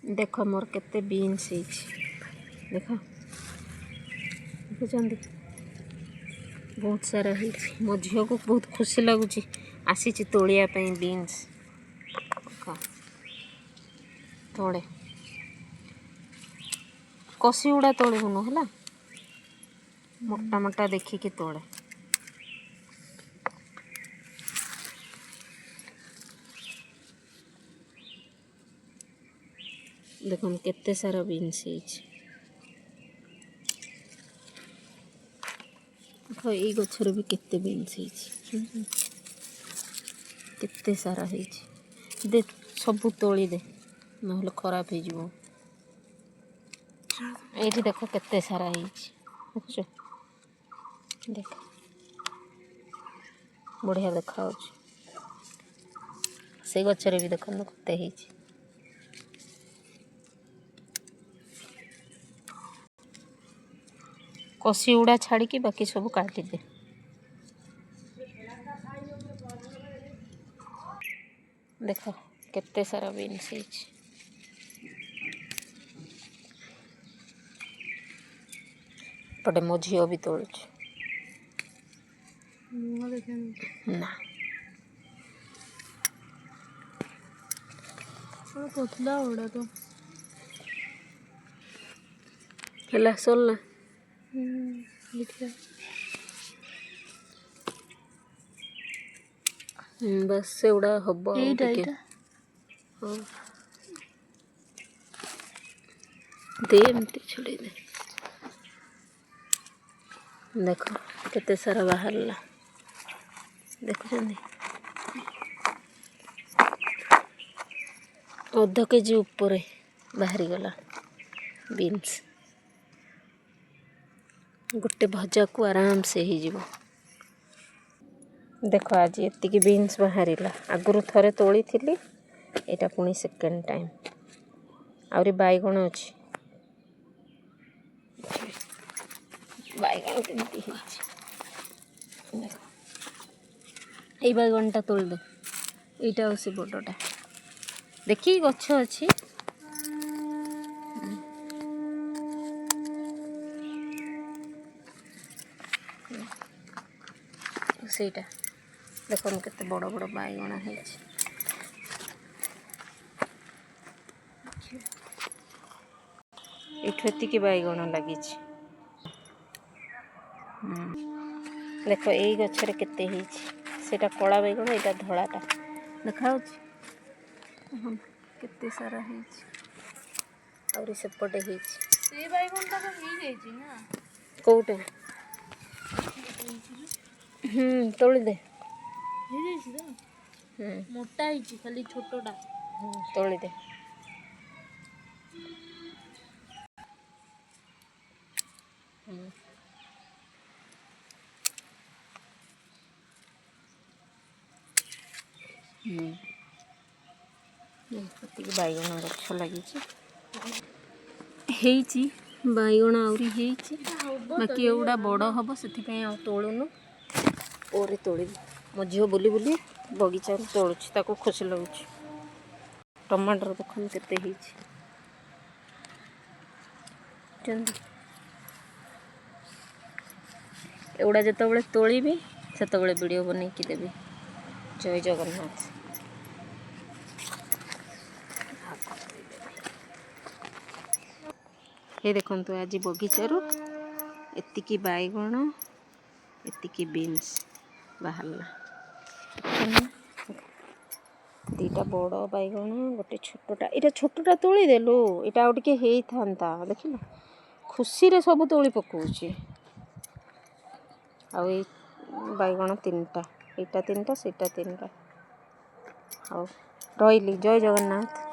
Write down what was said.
देख मोर केते बीन्स देख देखुं बहुत सारा मो झील को बहुत खुशी लगुच आसी तोलिया बीन्स तोड़े कसी गुड़ा तोड़बुन है मोटा मोटा देखिकी तोड़े देख केते सारा बीन्स ये गचर भी केते बीन्स केते सारा दे सबू तोली दे ना खराब हो ये देख केते सारा देखुच देख बढ़िया देखा से गचर भी देख केते कसी उड़ा छाड़ी की बाकी सब काटी दे देख केते सारा बीन्स पटे मो झील भी तोड़ ना पतला उड़ा तो हेला सोलना बस से उड़ा हब हाँ दे एमती छुड़ी दे देख केते सारा बाहरला देखुं अध केजी ऊपर बाहरी गला बीन्स गोटे भजा को आराम से ही जीवो देख आज एतिकी बीन्स बाहरला आगुरी थरे तोली थी एटा पुणी सेकेंड टाइम आहरी बैगण अच्छी बैगण केमती ये बैगणटा तोल दे यहाँ से बड़टा देखी गछ अच्छी सेटा देख केते बड़ बड़ बैगण है एतिकी बैगण लगी देख यही गचर केते सेटा कला बैगण यहाँ धलाटा देखा केते सारा सेपटे कौटे तोली दे मोटा खाली छोटा तोली दे बैगण गछ लगी बैगण आहरी बाकी एगुड़ा बड़ हम से तोलुनु और तोड़ मो झील बुली बुली बगीचा तोलुची खुशी लगुच टमाटर देखो केते एगुड़ा जिते तोली से वीडियो बनईकी देवी जय जगन्नाथ ये देखु आज बगीचारू एतिकी बैगण एतिकी बीन्स बाहरला दीटा बड़ बैगण गोटे छोटा यहाँ छोटा तोली देलु यहाँ आउ टे होता देख खुशी रे सब तोली पकाउची आ बैगण तीनटा यहाँ तीनटा सेटा तीनटा हाँ रही जय जगन्नाथ।